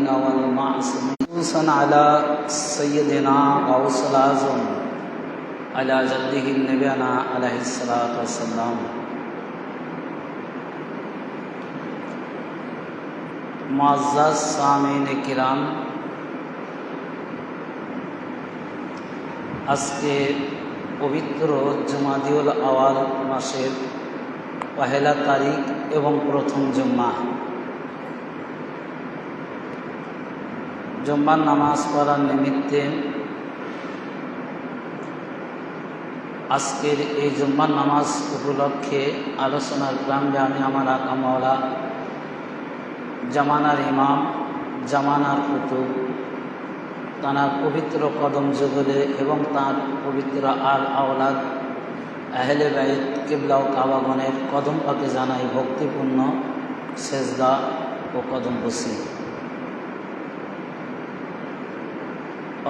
المرسلين والمعصومين خصوصا على سيدنا غوث الأعظم على جده نبينا عليه الصلاة والسلام मुअज़्ज़ज़ सामीन किराम আজকে পবিত্র জুমাদিউল আওয়াল মাসের পহেলা তারিখ এবং প্রথম জুম্মার নামাজ পড়ার নিমিত্তে আজকের এই জুম্মার নামাজ উপলক্ষে আলোচনার গ্রামে আমি আমার আকা মাওলা জামানার ইমাম জামানার কুতুব তাঁর পবিত্র কদম যুগলে এবং তাঁর পবিত্র আর আওলাদ আহলে বাইত কিবলা ও কাবাগণের কদম পাকে জানাই ভক্তিপূর্ণ সেজদা ও কদম বসি।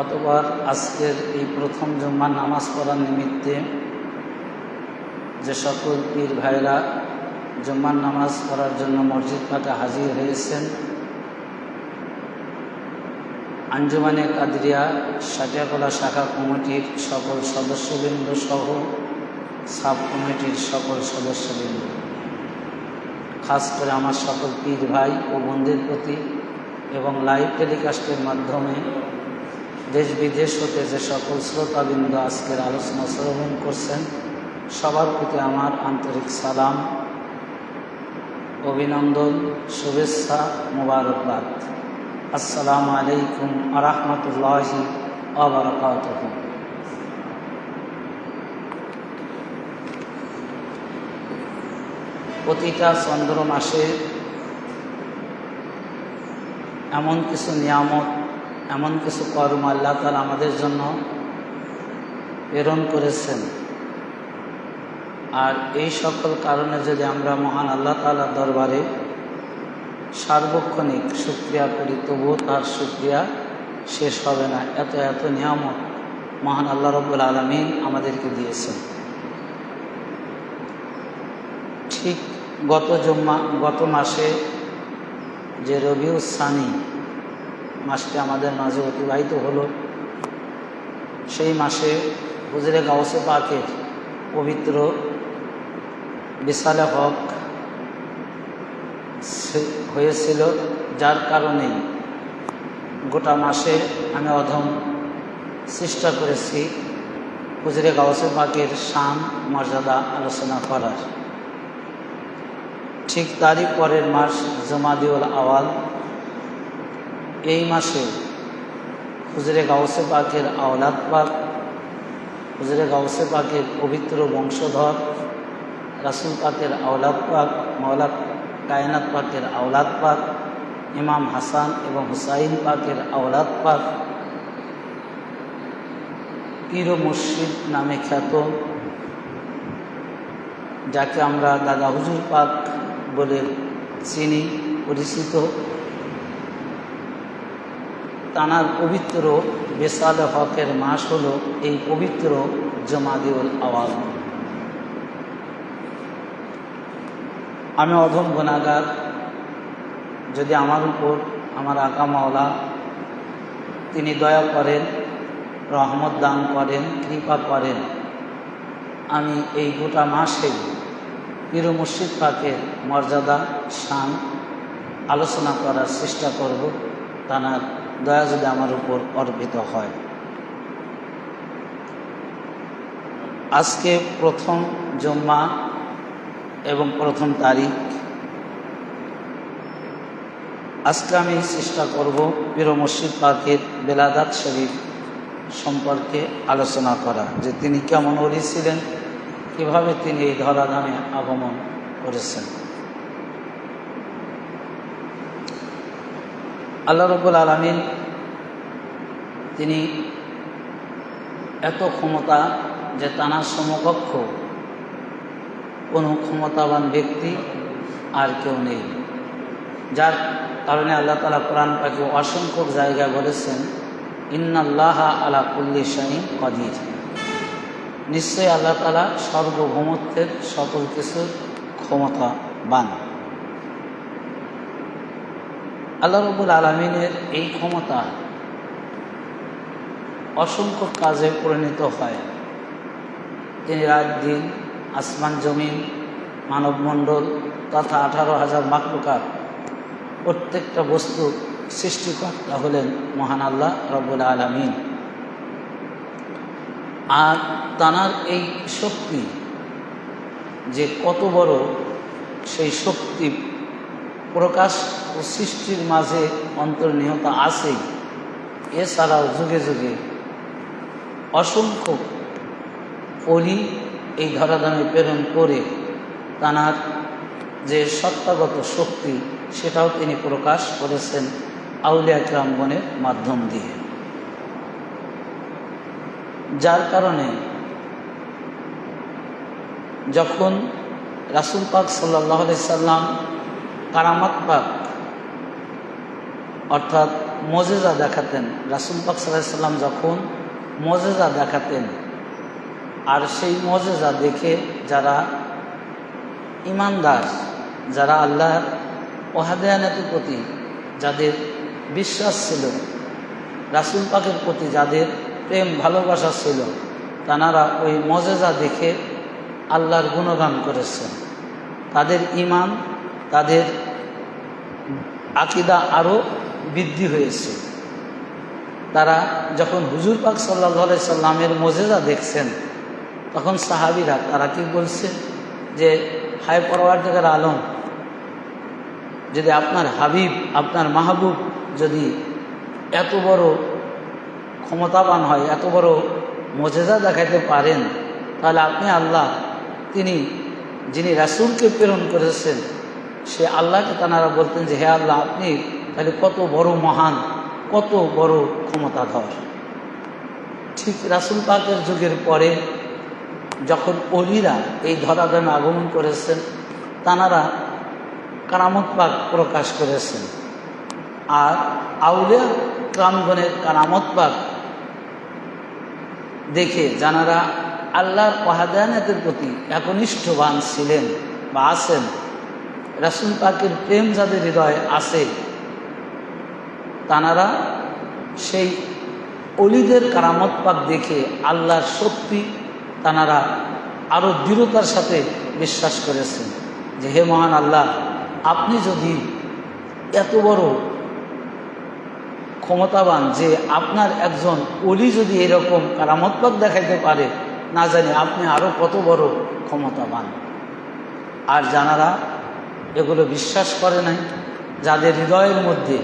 অতঃপর আজকের এই প্রথম জুম্মার নামাজ পড়ার নিমিত্তে যে সকল পীর ভাইরা জুম্মার নামাজ পড়ার জন্য মসজিদ পাকে হাজির হয়েছেন, আঞ্জুমানে কাদরিয়া সাটিয়াকলা শাখা কমিটির সকল সদস্যবৃন্দ সহ সাব কমিটির সকল সদস্যবৃন্দ, খাস করে আমার সকল পীর ভাই ও বোনদের প্রতি এবং লাইভ টেলিকাস্টের মাধ্যমে দেশ বিদেশ হতে যে সকল শ্রোতাবৃন্দ আজকের আলোচনা শ্রবণ করছেন, সবার প্রতি আমার আন্তরিক সালাম, অভিনন্দন, শুভেচ্ছা, মোবারকবাদ। আসসালামু আলাইকুম ওয়া রাহমাতুল্লাহি ওয়া বারাকাতুহু। প্রতিটা চন্দ্র মাসে এমন কিছু নিয়ামত, এমন কিছু কর্ম আল্লাহ তাআলা আমাদের জন্য প্রেরণ করেছেন। আর এই সকল কারণে যদি আমরা মহান আল্লাহ তাআলার দরবারে সার্বক্ষণিক শুকরিয়া করি, তবুও তার শুকরিয়া শেষ হবে না। এত এত নিয়ামত মহান আল্লাহ রাব্বুল আলামিন আমাদেরকে দিয়েছেন। ঠিক গত মাসে যে রবিউস সানি মাসটি আমাদের মাঝে অতিবাহিত হলো, সেই মাসে হুজুরে গাউসে পাকের পবিত্র বিসালে হক হয়েছিল, যার কারণে গোটা মাসে আমি অধম চেষ্টা করেছি হুজুরে গাউসে পাকের শান মর্যাদা আলোচনা করার। ঠিক তারই পরের মাস জুমাদিউল আওয়াল। এই মাসে হুজুরে গাউসে পাকের আওলাদ পাক, হুজুরে গাউসে পাকের পবিত্র বংশধর, রাসূল পাকের আওলাদ পাক, মাওলা কায়নাত পাকের আওলাদ পাক, ইমাম হাসান এবং হুসাইন পাকের আওলাদ পাক, পীর ও মুর্শিদ নামে খ্যাত, যাকে আমরা দাদা হুজুর পাক বলে চিনি, পরিচিত, তানার পবিত্র বেসালে হকের মাস হলো এই পবিত্র জুমাদিউল আওয়াল। আমি অধম গুনাহগার, যদি আমার উপর আমার আকা মাওলা তিনি দয়া করেন, রহমত দান করেন, কৃপা করেন, আমি এই গোটা মাসে পীর ও মুর্শিদ পাকের মর্যাদা শান আলোচনা করার চেষ্টা করব, তার দয়া যদি আমার উপর অর্পিত হয়। আজকে প্রথম জুম্মা এবং প্রথম তারিখ। আজকে আমি চেষ্টা করব পীর ও মুর্শিদ পাকের বেলাদাত শরীফ সম্পর্কে আলোচনা করা, যে তিনি কেমন ওলি ছিলেন, কীভাবে তিনি এই ধরাধামে আগমন করেছেন। আল্লাহ রাব্বুল আলামিন তিনি এত ক্ষমতা যে তানার সমকক্ষ কোনো ক্ষমতাবান ব্যক্তি আর কেউ নেই, যার কারণে আল্লাহ তাআলা কোরআন পাকে অসংখ্য জায়গায় বলেছেন, ইন্নাল্লাহা আলা কুল্লি শাইইন কাদির, নিশ্চয়ই আল্লাহ তাআলা সার্বভৌমত্বের সকল কিছুর ক্ষমতাবান। আল্লাহ রাব্বুল আলামিনের এই ক্ষমতা অসংখ্য কাজে পরিণত হয়। তিনি রাত দিন, আসমান জমিন, মানবমণ্ডল তথা 18,000 মাখলুকাত, প্রত্যেকটা বস্তু সৃষ্টিকর্তা হলেন মহান আল্লাহ রাব্বুল আলামিন। আর তানার এই শক্তি যে কত বড়, সেই শক্তি প্রকাশ ও সৃষ্টির মাঝে অন্তর্নিহিত আছে। এছাড়াও যুগে যুগে অসংখ্য অলি এই ধরাধামে প্রেরণ করে তানার যে সত্তাগত শক্তি সেটাও তিনি প্রকাশ করেছেন আউলিয়া কিরামগণের মাধ্যম দিয়ে। যার কারণে যখন রাসূল পাক সাল্লাল্লাহু আলাইহি সাল্লাম কারামাত পাক অর্থাৎ মুজিজা দেখাতেন, রাসূল পাক সাল্লাল্লাহু আলাইহি সাল্লাম যখন মুজিজা দেখাতেন, আর সেই মুজিজা দেখে যারা ঈমানদার, যারা আল্লাহর ওয়াহদানিয়তের প্রতি যাদের বিশ্বাস ছিল, রাসূল পাকের প্রতি যাদের প্রেম ভালোবাসা ছিল, তানারা ওই মুজিজা দেখে আল্লাহর গুণগান করেছেন। তাদের ঈমান, তাদের আকীদা আরও বৃদ্ধি হয়েছে। তারা যখন হুজুর পাক সাল্লাল্লাহু আলাইহি সাল্লামের মুজিজা দেখছেন, তখন সাহাবীরা তারা কি বলছে যে, হায় পরওয়ারদিগার আলম, যদি আপনার হাবিব, আপনার মাহবুব যদি এত বড় ক্ষমতাবান হয়, এত বড় মুজিজা দেখাতে পারেন, তাহলে আপনি আল্লাহ, তিনি যিনি রাসূলকে প্রেরণ করেছেন, সে আল্লাহকে তানারা বলতেন যে, হে আল্লাহ, আপনি তাহলে কত বড় মহান, কত বড় ক্ষমতাধর। ঠিক রাসূল পাকের যুগের পরে যখন অলিরা এই ধরাধামে আগমন করেছেন, তানারা কারামত পাক প্রকাশ করেছেন। আর আউলিয়া কিরামগণের কারামত পাক দেখে যারা আল্লাহর ওয়াহদানিয়তের প্রতি একনিষ্ঠবান ছিলেন বা আছেন, রাসূল পাকের প্রেম যাদের হৃদয়ে আছে, তানারা সেই অলিদের কারামত পাক দেখে আল্লাহর শক্তি তানারা আরও দৃঢ়তার সাথে বিশ্বাস করেছেন যে, হে মহান আল্লাহ, আপনি যদি এত বড় ক্ষমতাবান, যে আপনার একজন অলি যদি এরকম কারামত পাক দেখাইতে পারে, না জানি আপনি আরও কত বড় ক্ষমতাবান। আর যারা এগুলো বিশ্বাস করে নাই, যাদের হৃদয়ের মধ্যে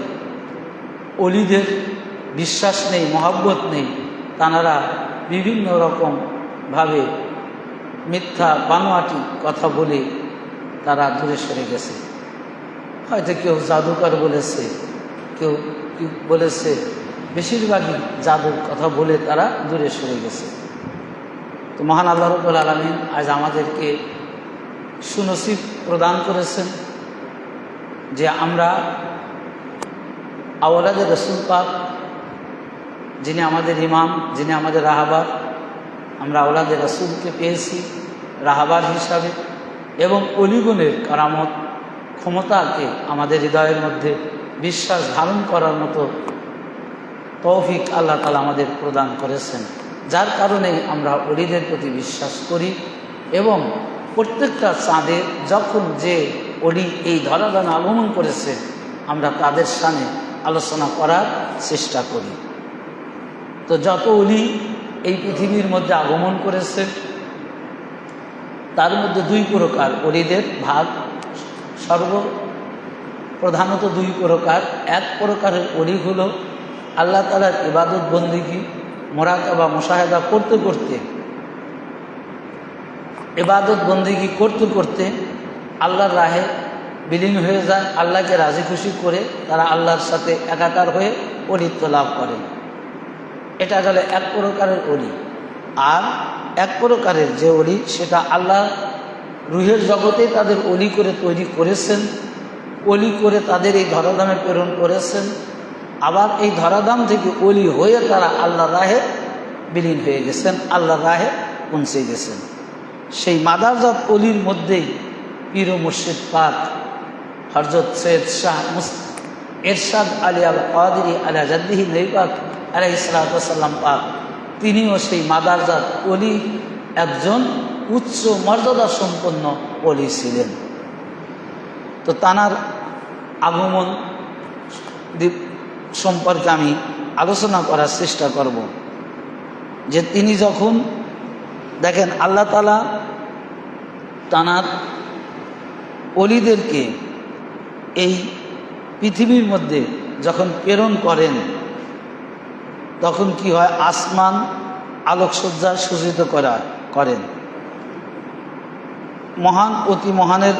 অলিদের বিশ্বাস নেই, মহব্বত নেই, তারা বিভিন্ন রকমভাবে মিথ্যা বানোয়াটি কথা বলে তারা দূরে সরে গেছে। হয়তো কেউ জাদুকর বলেছে, কেউ কি বলেছে, বেশিরভাগই জাদুর কথা বলে তারা দূরে সরে গেছে। তো মহান আল্লাহ রাব্বুল আলামিন আজ আমাদেরকে সুনসিব প্রদান করেছেন যে আমরা আওলাদে রাসূল পাক, যিনি আমাদের ইমাম, যিনি আমাদের রাহাবার, আমরা আওলাদে রাসূলকে পেয়েছি রাহাবার হিসাবে, এবং অলিগণের কারামত ক্ষমতাকে আমাদের হৃদয়ের মধ্যে বিশ্বাস ধারণ করার মতো তৌফিক আল্লাহ তাআলা আমাদের প্রদান করেছেন। যার কারণে আমরা অলিদের প্রতি বিশ্বাস করি, এবং প্রত্যেকটা চাঁদে যখন যে অলি এই ধরাধামে আগমন করেছে, আমরা তাদের সামনে আলোচনা করার চেষ্টা করি। তো যত অলি এই পৃথিবীর মধ্যে আগমন করেছে, তার মধ্যে দুই প্রকার অলিদের ভাগ, সর্বপ্রধানত দুই প্রকার। এক প্রকারের অলি হলো আল্লাহ তাআলার ইবাদত বন্দেগী, মুরাকাবা মুশাহাদা করতে করতে, ইবাদত বন্দেগী করতে করতে আল্লাহর রাহে বিলীন হয়ে যায়, আল্লাহকে রাজি খুশি করে তারা আল্লাহর সাথে একাকার হয়ে অলিত্ব লাভ করে। এটা গেল এক প্রকারের অলি। আর এক প্রকারের যে অলি, সেটা আল্লাহ রুহের জগতে তাদের অলি করে তৈরি করেছেন, অলি করে তাদের এই ধরাধামে প্রেরণ করেছেন। আবার এই ধরাধাম থেকে অলি হয়ে তারা আল্লাহর রাহে বিলীন হয়ে গেছেন, আল্লাহর রাহে পৌঁছে গেছেন। সেই মাদারজাত অলির মধ্যেই পীর ও মুর্শিদ পাক হযরত সৈয়দ শাহ এরশাদ আলী আল কাদেরী আলা জাদ্দিহি নবী পাক আলাইহিস সালাতু ওয়াস সালাম পাক তিনিও সেই মাদারজাত ওলি একজন উচ্চ মর্যাদা সম্পন্ন ওলি ছিলেন। তো তানার আগমন সম্পর্কে আমি আলোচনা করার চেষ্টা করব। যে তিনি যখন দেখেন আল্লাহ তাআলা তানার ওলিদেরকে এই পৃথিবীর মধ্যে যখন প্রেরণ করেন তখন কি হয়, আসমান আলোকসজ্জা সজ্জিত করেন। মহান অতি মহানের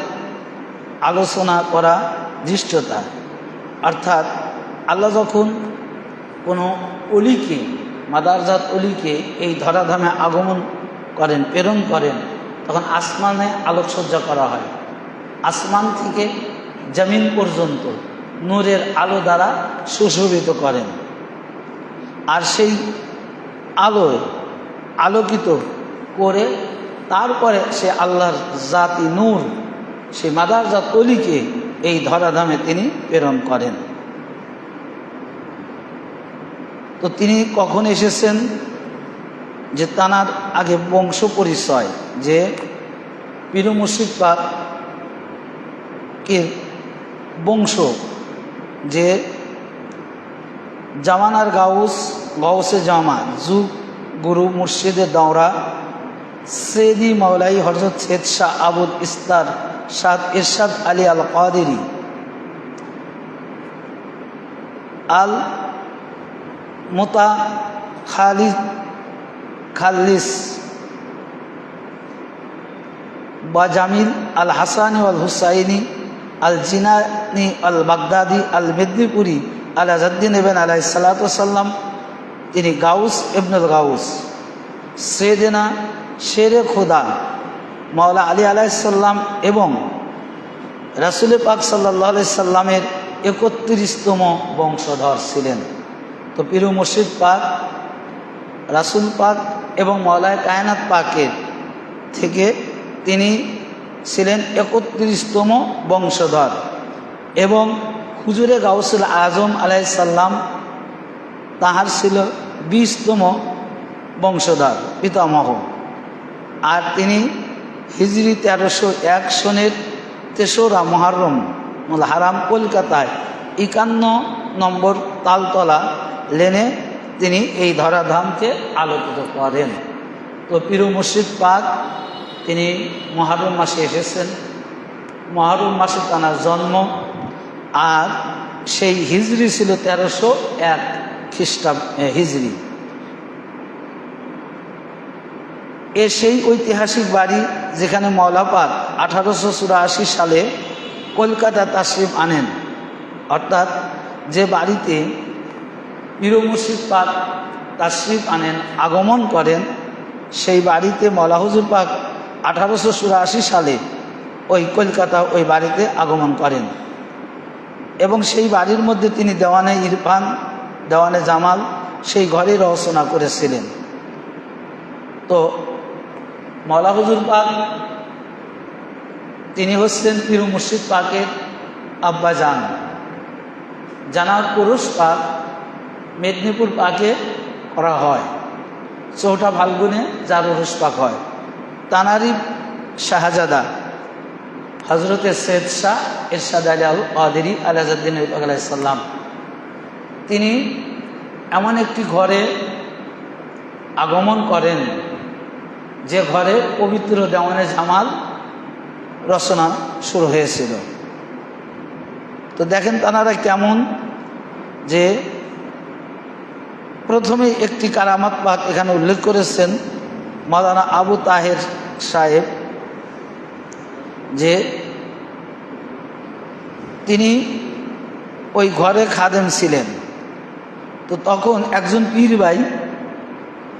আলোচনা করা দৃষ্টতা, অর্থাৎ আল্লাহ যখন কোনো অলিকে মাদারজাত অলিকে এই ধরাধামে আগমন করেন, প্রেরণ করেন, তখন আসমানে আলোকসজ্জা করা হয়। আসমান থেকে জমিন পর্যন্ত নূরের আলো দ্বারা সুশোভিত করেন। আর সেই আলোয় আলোকিত করে তারপরে সে আল্লাহর জাতি নূর সে মাদারজাত অলিকে এই ধরাধামে তিনি প্রেরণ করেন। তো তিনি কখন এসেছেন, যে তানার আগে বংশ পরিচয়, যে পীর মুর্শিদ পাক কে বংশ, যে জামানার গাউসে জামা যুগ গুরু মুর্শিদের দৌরা সৈয়দি মাওলাই হযরত সৈয়দ শাহ আবুল ইস্তার শাহ ইরশাদ আলী আল কাদেরী আল খালিস বা জামিল আল হাসানি আল হুসাইনি আল জিনানি আল বাগদাদি আল মেদিনীপুরি আল আজাদ্দিন ইবন আলাইহিস সালাতু ওয়াস সালাম, তিনি গাউস ইবনুল গাউস সৈয়দনা শেরে খোদা মাওলা আলী আলাইহিস সালাম এবং রাসূল পাক সাল্লাল্লাহু আলাইহি সাল্লামের ৩১তম বংশধর ছিলেন। তো পীর মুর্শিদ পাক রাসূল পাক এবং মাওলায়ে কায়নাত পাকের থেকে তিনি ছিলেন ৩১তম বংশধর এবং হুজুরে গাউসুল আজম আলাইহিস সালাম তাহার ছিল ২০তম বংশধর পিতামহ। আর তিনি হিজরি ১৩০১ সনের ৩রা মুহররম হারাম কলকাতায় ৫১ নম্বর তালতলা লেনে তিনি এই ধরাধামকে আলোকিত করেন। তো পীর মুর্শিদ পাক তিনি মুহররম মাসে এসেছেন, মুহররম মাসে তাঁর জন্ম, আর সেই হিজরি ছিল ১৩০১ খ্রিস্টাব্দ হিজরি। সেই ঐতিহাসিক বাড়ি যেখানে মাওলা পাক ১৮৮৪ সালে কলকাতা তাশরিফ আনেন, অর্থাৎ যে বাড়িতে পীর মুর্শিদ পাক তাশরিফ আনেন, আগমন করেন, সেই বাড়িতে মাওলা হুজুর পাক ১৮৮৪ সালে ওই কলকাতা ওই বাড়িতে আগমন করেন এবং সেই বাড়ির মধ্যে তিনি দেওয়ানে ইরফান, দেওয়ানে জামাল সেই ঘরে রচনা করেছিলেন। তো মাওলা হুজুর পাক তিনি হচ্ছেন পীর মুর্শিদ পাকের আব্বাজান। জানাব পুরুষ পাক মেদিনীপুর পাকে করা হয়, ৪টা ফাল্গুনে যার উরুস পাক হয়। তানারি শাহজাদা হজরতে সৈয়দ শাহ ইরশাদ আলী আল কাদেরী আলাজাদ্দিন আলাইহিস সালাম, তিনি এমন একটি ঘরে আগমন করেন যে ঘরে পবিত্র দেওয়ানে জামাল রচনা শুরু হয়েছিল। তো দেখেন তানারা কেমন, যে প্রথমে একটি কারামাত পাক এখানে উল্লেখ করেছেন মাওলানা আবু তাহের সাহেব, যে তিনি ওই ঘরে খাদেম ছিলেন। তো তখন একজন পীর ভাই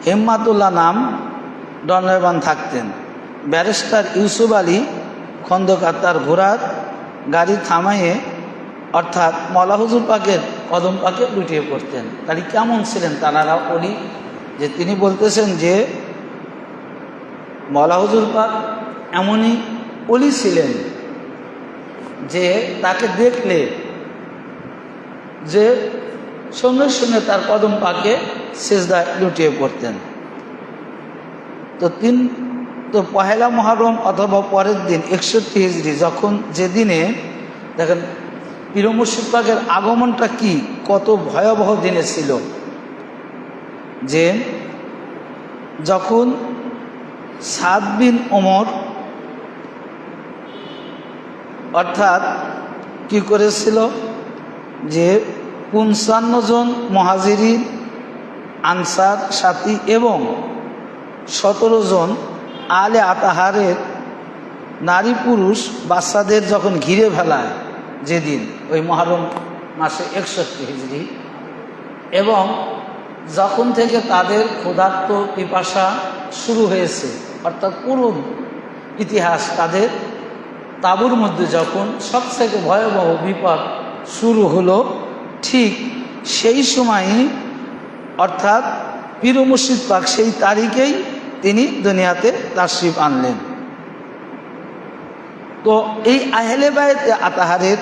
হেম্মাতুল্লাহ নাম দণ্ডায়মান থাকতেন। ব্যারিস্টার ইউসুফ আলী খন্দকার তার ঘোড়ার গাড়ি থামাইয়ে অর্থাৎ মাওলা হুজুর পাকের কদম পাকে লুটিয়ে পড়তেন। তাহলে কেমন ছিলেন তানারা বলি, যে তিনি বলতেছেন যে মাওলা হুজুর পাক এমনই অলি ছিলেন যে তাকে দেখলে যে সঙ্গে সঙ্গে তার কদম পাকে সেজদায় লুটিয়ে পড়তেন। তো পহেলা মুহররম অথবা পরের দিন 61 হিজরি, যখন যেদিনে দেখেন পীর মুর্শিদ পাকের আগমনটা কি কত ভয়াবহ দিনে ছিল, যে যখন সাদ বিন ওমর অর্থাৎ কি করেছিল, যে 55 জন মুহাজিরিন আনসার সাথী এবং 17 জন আলে আতাহারের নারী পুরুষ বাচ্চাদের যখন ঘিরে ফেলায় যেদিন ওই মুহররম মাসে 61 হিজরি, এবং যখন থেকে তাদের ক্ষুধার্ত পিপাসা শুরু হয়েছে, অর্থাৎ পুরো ইতিহাস তাদের তাঁবুর মধ্যে যখন সবথেকে ভয়াবহ বিপদ শুরু হলো, ঠিক সেই সময়ই অর্থাৎ পীর মুর্শিদ পাক সেই তারিখেই তিনি দুনিয়াতে তাশরিফ আনলেন। তো এই আহলে বায়তে আতাহারের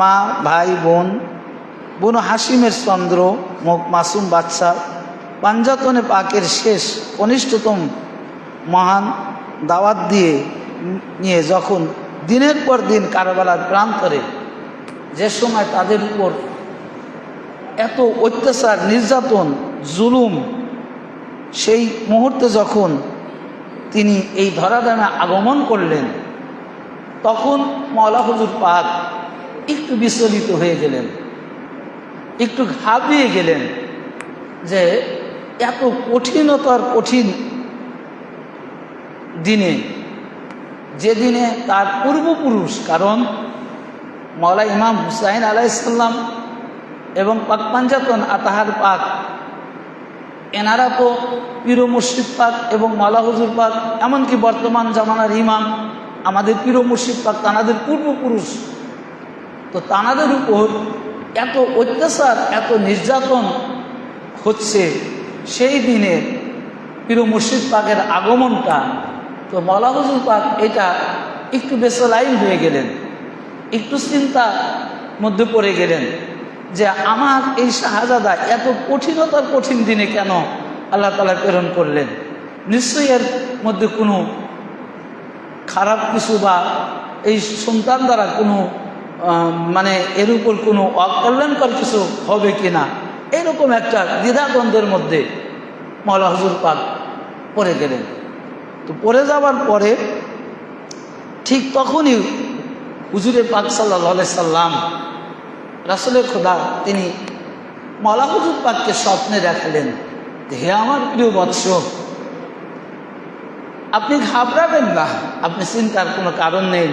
মা, ভাই, বোন, বনু হাসিমের চন্দ্র মাসুম বাচ্চা পাঞ্জাতনে পাকের শেষ কনিষ্ঠতম মহান দাওয়াত নিয়ে যখন দিনের পর দিন কারবালার প্রান্তরে, যে সময় তাদের উপর এত অত্যাচার, নির্যাতন, জুলুম, সেই মুহূর্তে যখন তিনি এই ধরাধামে আগমন করলেন, তখন মওলা হুজুর পাক একটু বিচলিত হয়ে গেলেন, একটু ঘাবড়িয়ে গেলেন, যে এত কঠিনতর কঠিন দিনে, যেদিনে তার পূর্বপুরুষ, কারণ মওলা ইমাম হুসাইন আলাইহিস সালাম এবং পাক পাঞ্জাতন আতাহার পাক, এনারা তো পীর মুর্শিদ পাক এবং মওলা হুজুর পাক, এমনকি বর্তমান জামানার ইমাম আমাদের পীর মুর্শিদ পাক তানাদের পূর্বপুরুষ। তো তানাদের উপর এত অত্যাচার, এত নির্যাতন হচ্ছে, সেই দিনে পীর মুর্শিদ পাকের আগমনটা, তো মওলা হুজুর পাক এটা একটু বেসালাইন হয়ে গেলেন, একটু চিন্তার মধ্যে পড়ে গেলেন, যে আমার এই শাহজাদা এত কঠিনতার কঠিন দিনে কেন আল্লাহ তাআলা প্রেরণ করলেন? নিশ্চয়ই এর মধ্যে কোনো খারাপ কিছু বা এই সন্তান দ্বারা কোনো মানে এর উপর কোনো অকল্যাণকর কিছু হবে কিনা, এরকম একটা দ্বিধাদ্বন্দ্বের মধ্যে মওলা হুজুর পাক পড়ে গেলেন। তো পড়ে যাওয়ার পরে ঠিক তখনই হুজুরে পাক সাল্লাল্লাহু আলাইহি সাল্লাম, রাসূলের খোদা, তিনি মওলা হুজুর পাককে স্বপ্নে দেখালেন, হে আমার প্রিয় বৎস, আপনি ঘাবড়াবেন না, আপনি চিন্তার কোনো কারণ নেই।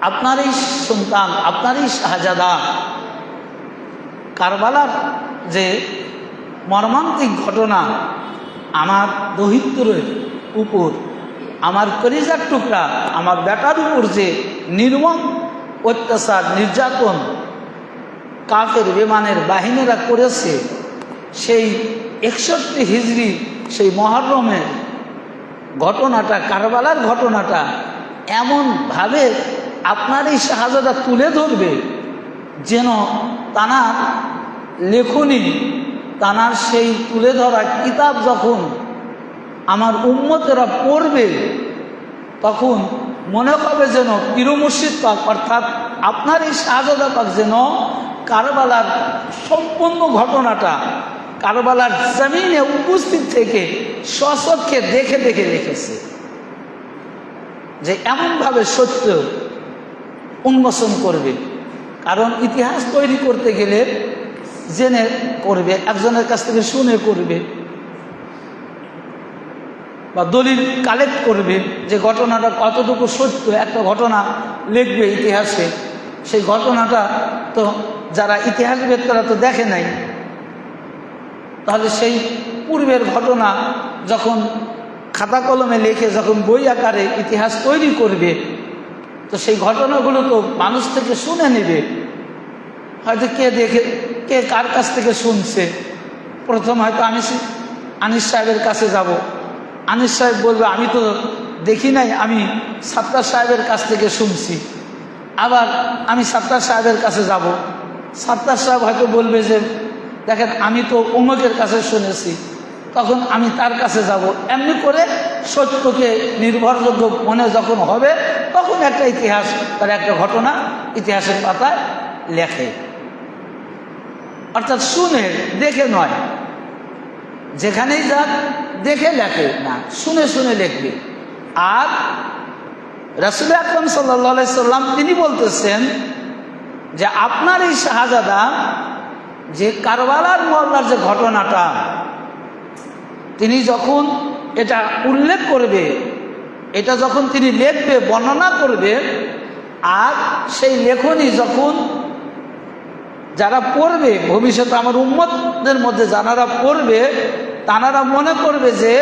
আপনার এই সন্তান, আপনার এই শাহজাদা কারবালার যে মর্মান্তিক ঘটনা, আমার দহিত্রের উপর, আমার কলিজার টুকরা, আমার বেটার উপর যে নির্মম অত্যাচার, নির্যাতন কাফের বেমানের বাহিনীরা করেছে, সেই 61 হিজরি সেই মুহররমের ঘটনাটা, কারবালার ঘটনাটা এমনভাবে আপনার এই শাহজাদা তুলে ধরবে, যেন তানার লেখনী, তানার সেই তুলে ধরা কিতাব যখন আমার উম্মতেরা পড়বে, তখন মনে হবে যেন পীর মুর্শিদ পাক অর্থাৎ আপনার এই শাহজাদা পাক যেন কারবালার সম্পূর্ণ ঘটনাটা কারবালার জমিনে উপস্থিত থেকে স্বচক্ষে দেখে দেখে লিখেছে, যে এমনভাবে সত্য উন্মোচন করবে। কারণ ইতিহাস তৈরি করতে গেলে জেনে করবে, একজনের কাছ থেকে শুনে করবে, বা দলিল কালেক্ট করবে, যে ঘটনাটা কতটুকু সত্য। একটা ঘটনা লিখবে ইতিহাসে, সেই ঘটনাটা তো যারা ইতিহাসবেত্তারা তো দেখে নাই, তাহলে সেই পূর্বের ঘটনা যখন খাতা কলমে লিখে, যখন বই আকারে ইতিহাস তৈরি করবে, তো সেই ঘটনাগুলো তো মানুষ থেকে শুনে নেবে। হয়তো কে দেখে, কে কার কাছ থেকে শুনছে। প্রথম হয়তো আনিস সাহেবের কাছে যাব, আনিস সাহেব বলবে আমি তো দেখি নাই, আমি সাত্তার সাহেবের কাছ থেকে শুনছি। আবার আমি সাত্তার সাহেবের কাছে যাব, সাত্তার সাহেব হয়তো বলবে যে দেখেন আমি তো অমুকের কাছে শুনেছি, তখন আমি তার কাছে যাব। এমনি করে সত্যকে নির্ভরযোগ্য মনে যখন হবে তখন একটা ইতিহাস, তার একটা ঘটনা ইতিহাসের পাতায় লেখে। অর্থাৎ শুনে, দেখে নয়। যেখানেই যাক দেখে লেখে না, শুনে শুনে লিখবে। আর রাসূল আকরাম সাল্লাল্লাহু আলাইহি সাল্লাম তিনি বলতেছেন যে আপনার এই শাহজাদা যে কারবালার মহল্লার যে ঘটনাটা তিনি যখন এটা উল্লেখ করবে, এটা যখন তিনি লিখবে, বর্ণনা করবে, আর সেই লেখনী যখন যারা পড়বে, ভবিষ্যতে আমার উম্মতদের মধ্যে যারা পড়বে তারা মনে করবে যে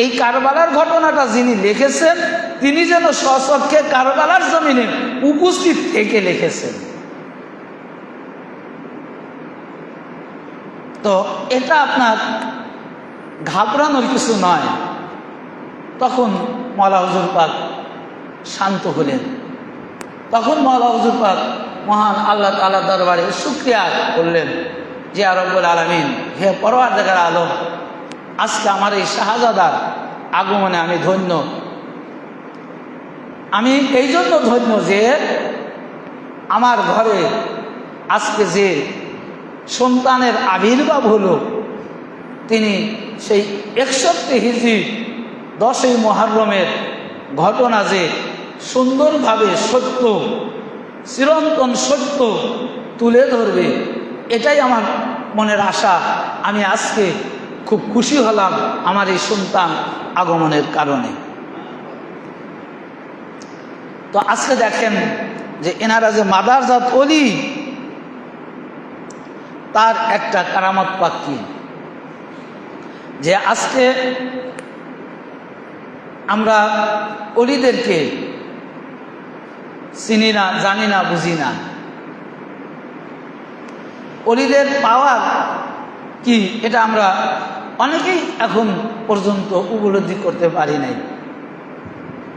এই কারবালার ঘটনাটা যিনি লিখেছেন তিনি যেন স্বচক্ষে কারবালার জমিনে উপস্থিত থেকে লিখেছেন। তো এটা আপনার ঘাবড়ানোর কিছু নয়। তখন মওলা হুজুর পাক শান্ত হলেন। তখন মওলা হুজুর পাক মহান আল্লাহ তাআলার দরবারে শুকরিয়া করলেন যে ইয়া রব্বুল আলামিন, হে পরওয়ারদিগার আলম, আজকে আমার এই শাহজাদার আগমনে আমি ধন্য। আমি এই জন্য ধন্য যে আমার ঘরে আজকে যে সন্তানের আবির্ভাব হলো তিনি সেই 61 হিজরি 10ই মুহররমের ঘটনা যে সুন্দরভাবে সত্য, চিরন্তন সত্য তুলে ধরবে, এটাই আমার মনের আশা। আমি আজকে খুব খুশি হলাম আমার এই সন্তান আগমনের কারণে। তো আজকে দেখেন যে এনারা যে মাদারজাত ওলি, তার একটা কারামত পাখি যে আজকে আমরা ওলিদেরকে চিনি না, জানি না, বুঝি না। ওলিদের পাওয়ার কি এটা আমরা অনেকেই এখন পর্যন্ত উপলব্ধি করতে পারি নাই।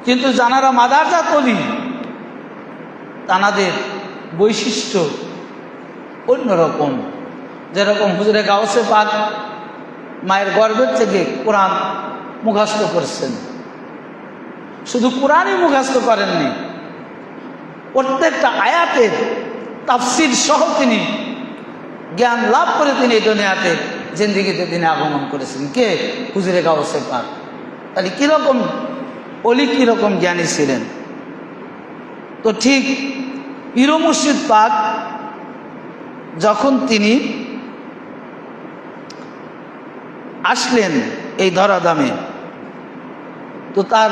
কিন্তু যারা মাদারজাত ওলি তাদের বৈশিষ্ট্য অন্যরকম। যেরকম হুজুরে গাউসে পাক মায়ের গর্ভের থেকে কোরআন মুখস্থ করছেন, শুধু কোরআনই মুখস্থ করেননি, প্রত্যেকটা আয়াতের তাফসীর সহ তিনি জ্ঞান লাভ করে তিনি এই দুনিয়াতে জিন্দেগিতে তিনি আগমন করেছেন। কে? হুজুরে গাউসে পাক। তাহলে কীরকম ওলি, কীরকম জ্ঞানী ছিলেন। তো ঠিক পীর মুর্শিদ পাক যখন তিনি আসলেন এই ধরাধামে, তো তার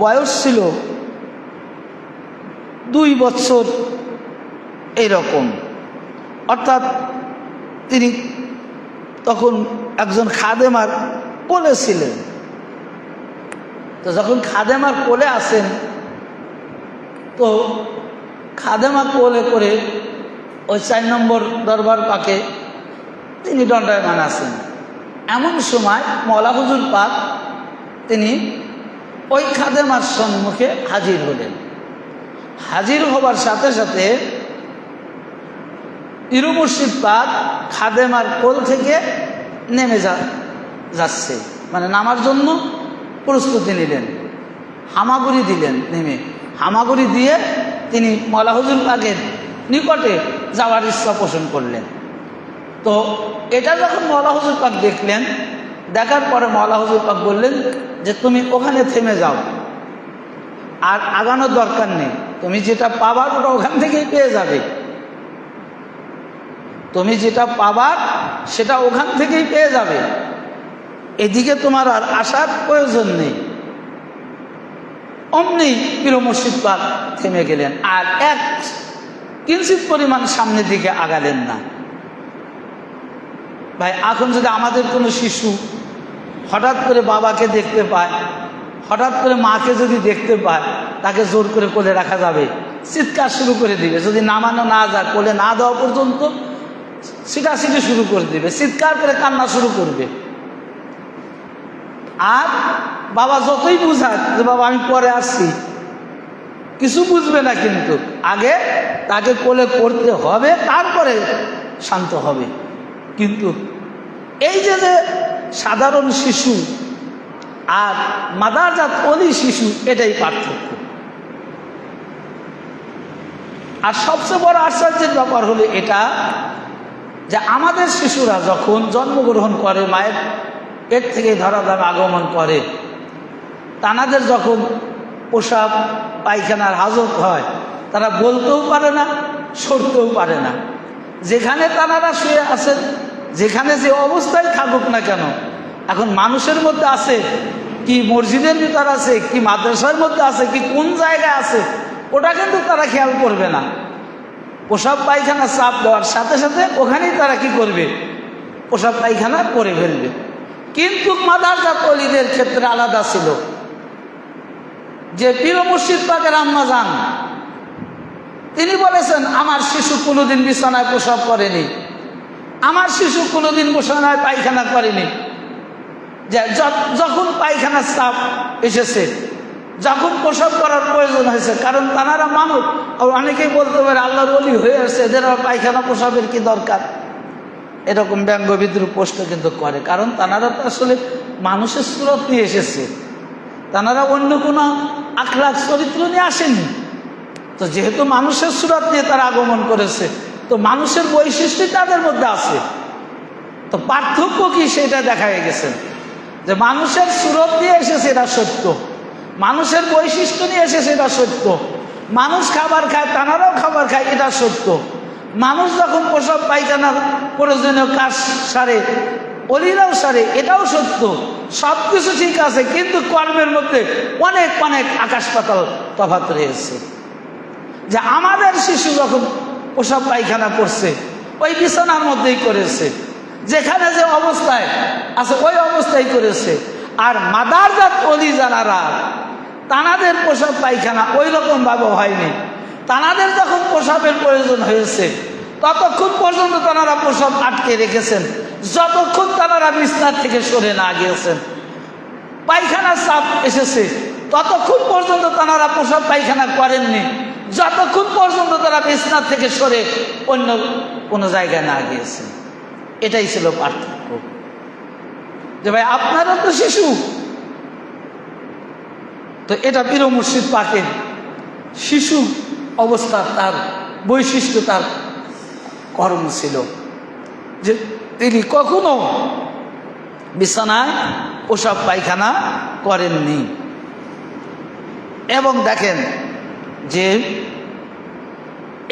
বয়স ছিল 2 বছর এইরকম। অর্থাৎ তিনি তখন একজন খাদেমার কোলে ছিলেন। তো যখন খাদেমার কোলে আসেন, তো খাদেমা কোলে করে ওই 4 নম্বর দরবার পাকে তিনি দণ্ডায়মান আছেন। এমন সময় মওলা হুজুর পাক তিনি ওই খাদেমার সম্মুখে হাজির হলেন। হাজির হবার সাথে সাথে পীর মুর্শিদ পাক খাদেমার কোল থেকে নেমে যাচ্ছে, মানে নামার জন্য প্রস্তুতি নিলেন, হামাগুড়ি দিলেন। নেমে হামাগুড়ি দিয়ে তিনি মওলা হুজুর পাকের নিকটে যাওয়ার ইচ্ছা পোষণ করলেন। তো এটা যখন মওলা হুজুর পাক দেখলেন, দেখার পরে মওলা হুজুর পাক বললেন যে তুমি ওখানে থেমে যাও, আর আগানোর দরকার নেই, তুমি যেটা পাবার ওটা ওখান থেকেই পেয়ে যাবে। তুমি যেটা পাবার সেটা ওখান থেকেই পেয়ে যাবে, এদিকে তোমার আর আসার প্রয়োজন নেই। অমনি পীর মুর্শিদ পাক থেমে গেলেন, আর এক কিঞ্চিত পরিমাণ সামনের দিকে আগালেন না। ভাই, এখন যদি আমাদের কোনো শিশু হঠাৎ করে বাবাকে দেখতে পায়, হঠাৎ করে মাকে যদি দেখতে পায়, তাকে জোর করে কোলে রাখা যাবে? চিৎকার শুরু করে দিবে। যদি নামানো না যায়, কোলে না দেওয়া পর্যন্ত ছিটাছিটি শুরু করে দিবে, চিৎকার করে কান্না শুরু করবে। আর বাবা যতই বুঝায় যে বাবা আমি পরে আসছি, কিছু বুঝবে না, কিন্তু আগে তাকে কোলে করতে হবে, তারপরে শান্ত হবে। কিন্তু এই যে সাধারণ শিশু আর মাদারজাত অলি শিশু, এটাই পার্থক্য। আর সবচেয়ে বড় আশ্চর্যের ব্যাপার হলো এটা যে আমাদের শিশুরা যখন জন্মগ্রহণ করে, মায়ের পেট থেকে ধরাধামে আগমন করে, তানাদের যখন প্রসাব পায়খানার হাজত হয়, তারা বলতেও পারে না, সরতেও পারে না। যেখানে তানারা শুয়ে আছেন, যেখানে যে অবস্থায় থাকুক না কেন, এখন মানুষের মধ্যে আছে কি, মসজিদের ভিতর আছে কি, মাদ্রাসার মধ্যে আছে কি, কোন জায়গায় আছে, ওটা কিন্তু তারা খেয়াল করবে না। প্রসাব পায়খানা চাপ দেওয়ার সাথে সাথে ওখানেই তারা কি করবে, প্রসাব পায়খানা করে ফেলবে। কিন্তু মাদারজাত ওলিদের ক্ষেত্রে আলাদা ছিল, যে পীর মুর্শিদ পাকের আম্মা জান তিনি বলেছেন, আমার শিশু কোনোদিন বিছানায় প্রসাব করেনি, আমার শিশু কোনোদিন বিছানায় পায়খানা করেনি। যে যখন পায়খানার চাপ এসেছে, যখন প্রসাব করার প্রয়োজন হয়েছে, কারণ তারা মানুষ, অনেকেই বলতে পারে আল্লাহর ওলি হয়ে আসছে, এদের পায়খানা প্রসাবের কি দরকার, এরকম ব্যঙ্গ বিদ্রুপ প্রশ্ন কিন্তু করে। কারণ তারা তো আসলে মানুষের সুরত নিয়ে এসেছে, তারা অন্য কোনো আখলাক চরিত্র নিয়ে আসেনি। তো যেহেতু মানুষের সুরত নিয়ে তারা আগমন করেছে, তো মানুষের বৈশিষ্ট্য তাদের মধ্যে আছে। তো পার্থক্য কি সেটা দেখা গেছে, যে মানুষের সুরত নিয়ে এসেছে এটা সত্য, মানুষের বৈশিষ্ট্য নিয়ে এসেছে এটা সত্য, মানুষ খাবার খায়, তানারাও খাবার খায়, এটা সত্য। মানুষ যখন প্রসাব পায়খানার প্রয়োজনীয় কাজ সারে, অলিরাও সারে, এটাও সত্য। সব কিছু ঠিক আছে, কিন্তু কর্মের মধ্যে অনেক অনেক আকাশ পাতাল তফাৎ রয়েছে। যে আমাদের শিশু যখন প্রসাব পায়খানা করছে, ওই বিছানার মধ্যেই করেছে, যেখানে যে অবস্থায় আছে ওই অবস্থায় করেছে। আর মাদারজাত ওলি যারা, তানাদের প্রসাব পায়খানা ওই রকম ভাবে হয়নি। তানাদের যখন প্রসাবের প্রয়োজন হয়েছে, ততক্ষণ পর্যন্ত তারা প্রসাব আটকে রেখেছেন, যতক্ষণ তারা বিছানা থেকে সরে না গিয়েছেন। পায়খানার চাপ এসেছে, ততক্ষণ পর্যন্ত তারা প্রসাব পায়খানা করেননি, যতক্ষণ পর্যন্ত তারা বিছানা থেকে সরে অন্য কোনো জায়গায় না গিয়েছেন। এটাই ছিল পার্থক্য। যে ভাই আপনারা তো শিশু, তো এটা পীর মুর্শিদ পাকের শিশু অবস্থা, তার বৈশিষ্ট্য, তার কর্ম ছিল যে তিনি কখনো বিছানায় প্রসাব পায়খানা করেননি। এবং দেখেন যে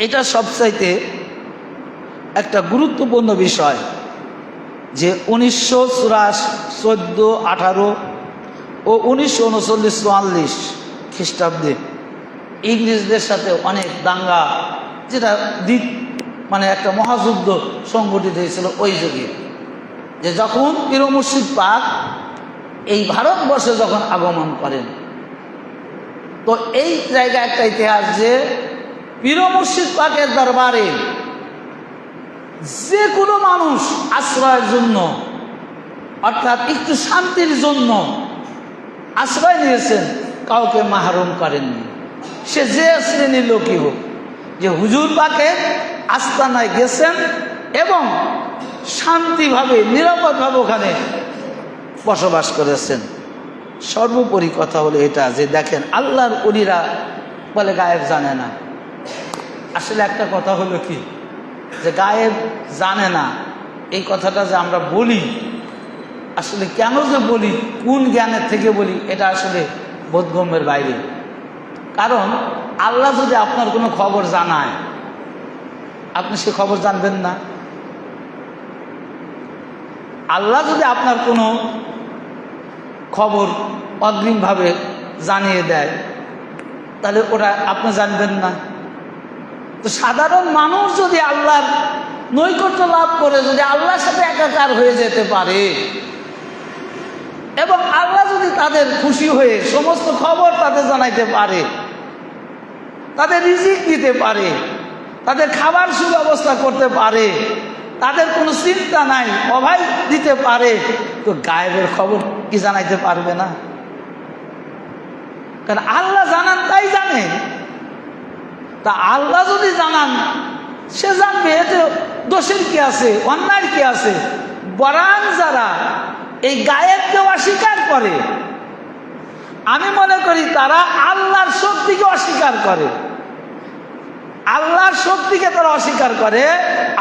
এটা সবচাইতে একটা গুরুত্বপূর্ণ বিষয়, যে 1914, 18 ও 1939-44 খ্রিস্টাব্দে ইংরেজদের সাথে অনেক দাঙ্গা, যেটা মানে একটা মহাযুদ্ধ সংগঠিত হয়েছিল ওই যুগে। যে যখন পীর মুর্শিদ পাক এই ভারতবর্ষে যখন আগমন করেন, তো এই জায়গা একটা ইতিহাস, যে পীর মুর্শিদ পাকের দরবারে যে কোনো মানুষ আশ্রয়ের জন্য, অর্থাৎ একটু শান্তির জন্য আশ্রয় নিয়েছেন, কাউকে মাহরুম করেননি, সে যে শ্রেণীর লোকই হোক। যে হুজুর পাকের আস্তানায় গেছেন এবং শান্তিভাবে নিরাপদভাবে ওখানে বসবাস করেছেন। সর্বোপরি কথা হলো এটা, যে দেখেন আল্লাহর ওলিরা বলে গায়েব জানে না। আসলে একটা কথা হলো কি, যে গায়েব জানে না, এই কথাটা যে আমরা বলি, আসলে কেন যে বলি, কোন জ্ঞানের থেকে বলি, এটা আসলে বোধগম্যের বাইরে। কারণ আল্লাহ যদি আপনার কোনো খবর জানায়, আপনি সে খবর জানবেন না। আল্লাহ যদি আপনার কোনো খবর অগ্রিমভাবে জানিয়ে দেয়, তাহলে ওটা আপনি জানবেন না। তো সাধারণ মানুষ যদি আল্লাহর নৈকট্য লাভ করে, যদি আল্লাহর সাথে একাকার হয়ে যেতে পারে, এবং আল্লাহ যদি তাদের খুশি হয়ে সমস্ত খবর তাদের জানাইতে পারে, তাদের রিজিক দিতে পারে, তাদের খাবার সুব্যবস্থা করতে পারে, তাদের কোনো চিন্তা নাই, অভাব দিতে পারে, তো গায়েবের খবর কি জানাইতে পারবে না? কারণ আল্লাহ জানান, তাই জানে। তা আল্লাহ যদি জানান, সে জানবে এতে দোষের কি আছে, অন্যায়ের কি আছে। বরং যারা এই গায়েবকে অস্বীকার করে, আমি মনে করি তারা আল্লাহর শক্তিকে অস্বীকার করে। আল্লাহর শক্তিকে তারা অস্বীকার করে।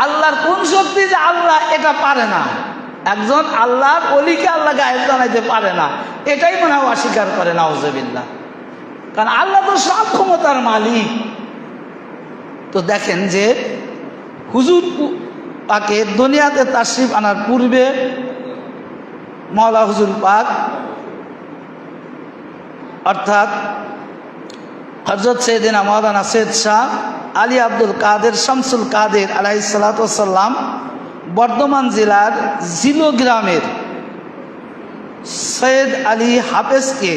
আল্লাহর কোন শক্তি যে আল্লাহ এটা পারে না, একজন আল্লাহর ওলিকে আল্লাহ গায়েব জানাইতে পারে না, এটাই মনে হয় অস্বীকার করে, নাউজুবিল্লাহ। কারণ আল্লাহ তো সব ক্ষমতার মালিক। তো দেখেন যে হুজুর পাকে দুনিয়াতে তাশরিফ আনার পূর্বে মাওলা হুজুর পাক অর্থাৎ হযরত সৈয়দিনা মাওলানা সৈয়দ শাহ আলী আব্দুল কাদের শামসুল কাদের আলাইহিস সালাতু ওয়াস সালাম বর্ধমান জেলার জিলো গ্রামের সৈয়দ আলী হাফেজকে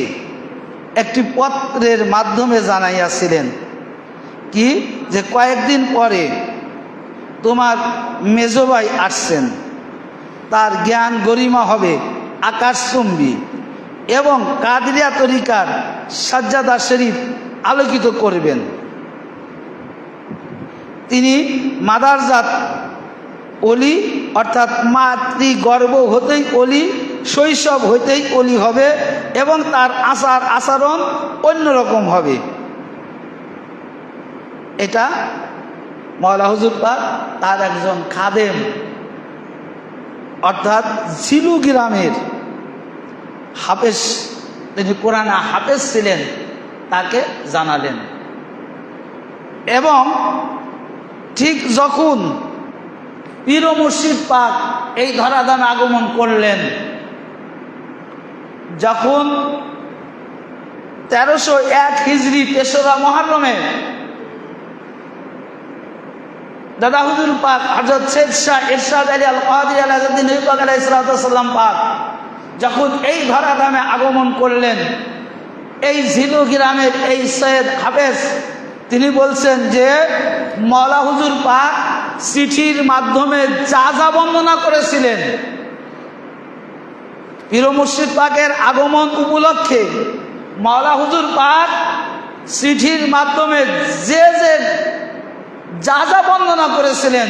একটি পত্রের মাধ্যমে জানাইয়াছিলেন কি, যে কয়েকদিন পরে তোমার মেজো ভাই আসছেন, তার জ্ঞান গরিমা হবে আকাশচুম্বী এবং কাদরিয়া তরিকার সাজ্জাদা শরীফ আলোকিত করবেন। তিনি মাদারজাত অলি, অর্থাৎ মাতৃগর্ভ হতেই অলি, শৈশব হইতেই অলি হবে এবং তার আচার আচরণ অন্যরকম হবে। এটা মাওলা হুজুর পাক তার একজন খাদেম, অর্থাৎ জিলু গ্রামের হাফেজ, তিনি কোরআনে হাফেজ ছিলেন, তাকে জানালেন। এবং ঠিক যখন পীর ও মুর্শিদ পাক এই ধরাধামে আগমন করলেন, যখন 1301 হিজরি 3রা মুহররমে দাদা হুজুর পাক হযরত সৈয়দ শাহ ইরশাদ আলী আল কাদরি আলাউদ্দিন নবী পাক আলাইহিস সালাতু ওয়াস সালাম পাক যখন এই ধরাধামে আগমন করলেন, এই জিলু গ্রামের এই সৈয়দ হাফেজ তিনি বলছেন যে মাওলা হুজুর পাক চিঠির মাধ্যমে যা যা বর্ণনা করেছিলেন, পীর ও মুর্শিদ পাকের আগমন উপলক্ষে মাওলা হুজুর পাক চিঠির মাধ্যমে যে যে যা যা বর্ণনা করেছিলেন,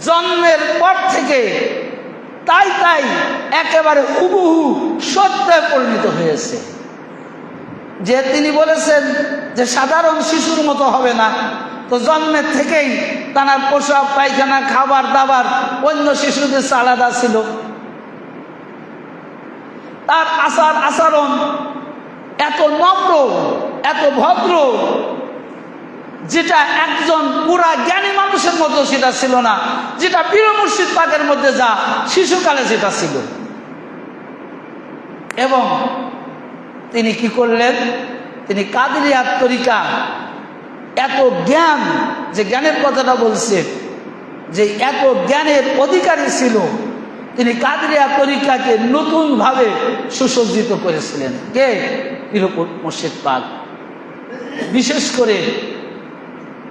জন্মের পর থেকে তাই তাই একেবারে হুবহু সত্যে পরিণত হয়েছে। যে তিনি বলেছেন যে সাধারণ শিশুর মতো হবে না, তো জন্মের থেকেই তার পোশাক পায়খানা খাবার দাবার অন্য শিশুদের আলাদা ছিল। তার আচার আচরণ এত নম্র, এত ভদ্র, যেটা একজন পুরা জ্ঞানী মানুষের মতো সেটা ছিল না, যেটা পীর মুর্শিদ পাকের মধ্যে যা শিশুকালে যেটা ছিল। এবং তিনি কি করলেন, তিনি কাদরিয়াত তরিকা, এত জ্ঞান, যে জ্ঞানের কথাটা বলছে, যে এত জ্ঞানের অধিকারী ছিল, তিনি কাদরিয়া তরিকাকে নতুনভাবে সুসজ্জিত করেছিলেন। কে? পীর মুর্শিদ পাক। বিশেষ করে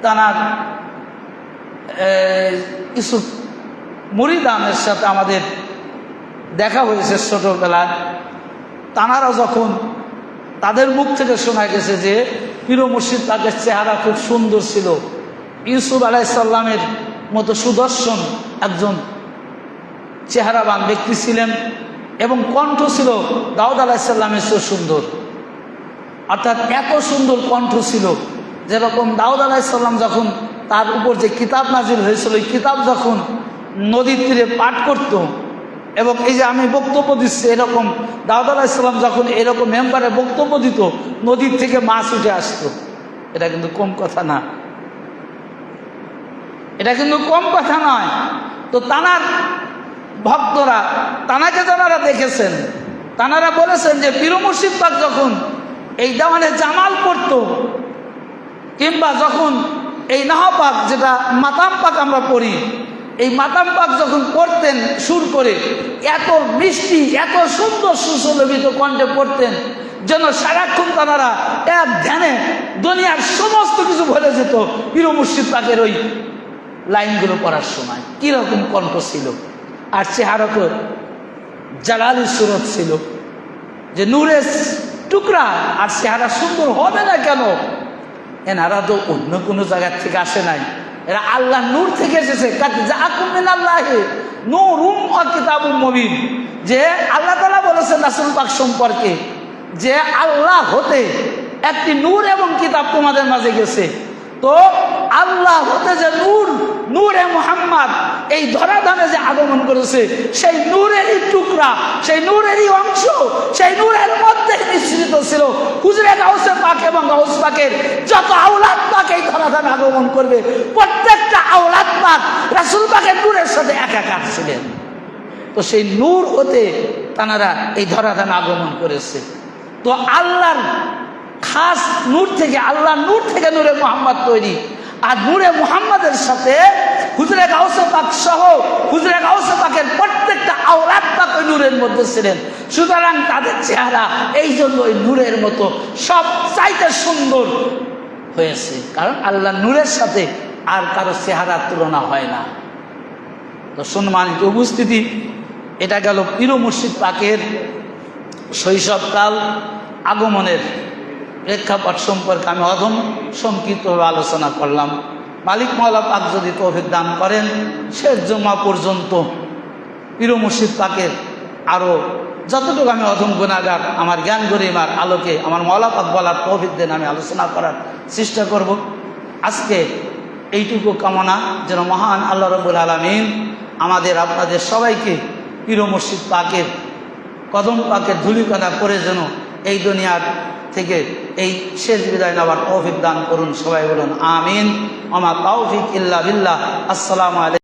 তার কিছু মুরিদানের সাথে আমাদের দেখা হয়েছে ছোটবেলায়। তানারা যখন, তাদের মুখ থেকে শোনা গেছে যে পীর মুর্শিদ পাকের চেহারা খুব সুন্দর ছিল, ইউসুফ আলাইহিস সালামের মতো সুদর্শন একজন চেহারাবান ব্যক্তি ছিলেন, এবং কণ্ঠ ছিল দাউদ আলাইহিস সালামের চেয়ে সুন্দর। অর্থাৎ এত সুন্দর কণ্ঠ ছিল, যেরকম দাউদ আলাইহিস সালাম যখন তার উপর যে কিতাব নাজিল হয়েছিল, এই কিতাব যখন নদীর তীরে পাঠ করত, এবং এই যে আমি বক্তব্য দিচ্ছি, এরকম দাউদ আলাইহিস সালাম যখন এরকম মেম্বারে বক্তব্য দিত, নদীর থেকে মাছ উঠে আসতো। এটা কিন্তু কম কথা না, এটা কিন্তু কম কথা নয়। তো তানার ভক্তরা, তানাকে যারা দেখেছেন, তানারা বলেছেন যে পীর মুর্শিদ পাক যখন এই দেওয়ানে জামাল পড়ত, কিংবা যখন এই নাহপাক, যেটা মাতাম পাক আমরা পড়ি, এই মাতাম পাক যখন পড়তেন সুর করে, এত মিষ্টি, এত সুন্দর সুশোভিত কণ্ঠে পড়তেন, যেন সারাক্ষণ তারা এক ধ্যানে দুনিয়ার সমস্ত কিছু ভরে যেত পীর মুর্শিদ পাকের ওই লাইনগুলো পড়ার সময়। কীরকম কণ্ঠ ছিল, আর চেহারা তো জালালি সুরত ছিল, যে নূরের টুকরা, আর চেহারা সুন্দর হবে না কেন? এনারা তো অন্য কোনো জায়গার থেকে আসে নাই, এরা আল্লাহ নূর থেকে এসেছে। নূরুম ওয়া কিতাবুম মুবিন, যে আল্লাহ তাআলা বলেছেন রাসূল পাক সম্পর্কে যে আল্লাহ হতে একটি নূর এবং কিতাব তোমাদের মাঝে গেছে। তো আল্লাহ হতে যে নূর, নূরে মুহাম্মদ এই ধরাধামে যে আগমন করেছে, সেই নূরেরই টুকরা, সেই নূরেরই অংশ, সেই নূরের মধ্যে মিশ্রিত ছিল হুজুরে গাউসে পাক এবং গাউস পাকের যত আওলাদ পাক এই ধরাধামে আগমন করবে, প্রত্যেকটা আওলাদ পাক রাসূল পাকের নূরের সাথে একাকার ছিলেন। তো সেই নূর হতে তারা এই ধরাধামে আগমন করেছে। তো আল্লাহর খাস নূর থেকে, আল্লাহ নূর থেকে নূরে মুহাম্মদ তৈরি, আর নূরে মুহাম্মদের সাথে হুজুরে গাউসে পাক সহ হুজুরে গাউসে পাকের প্রত্যেকটা আওলাদ পাক ওই নূরের মধ্যে ছিলেন। সুতরাং তাদের চেহারা এই জন্য ওই নূরের মতো সব চাইতে সুন্দর হয়েছে, কারণ আল্লাহ নূরের সাথে আর কারো চেহারার তুলনা হয় না। তো সম্মানিত উপস্থিতি, এটা গেল পীর মুর্শিদ পাকের শৈশবকাল আগমনের প্রেক্ষাপট সম্পর্কে আমি অধম সংক্ষিপ্তভাবে আলোচনা করলাম। মালিক মাওলা পাক যদি তৌফিক দান করেন, শেষ জুমা পর্যন্ত পীর মুর্শিদ পাকের আরও যতটুকু আমি অধম গুনাহগার আমার জ্ঞান গরিমার আলোকে আমার মাওলা পাক বলার তৌফিক দেন, আমি আলোচনা করার চেষ্টা করব। আজকে এইটুকু কামনা যেন মহান আল্লাহ রাব্বুল আলামিন আমাদের আপনাদের সবাইকে পীর মুর্শিদ পাকের কদম পাকের ধূলিকণা করে যেন এই দুনিয়ার থেকে এই শেষ বিদায় নেওয়ার তৌফিক দান করুন। সবাই বলুন আমিন। ওমা তৌফিক ইল্লা বিল্লাহ। আসসালামু আলাইকুম।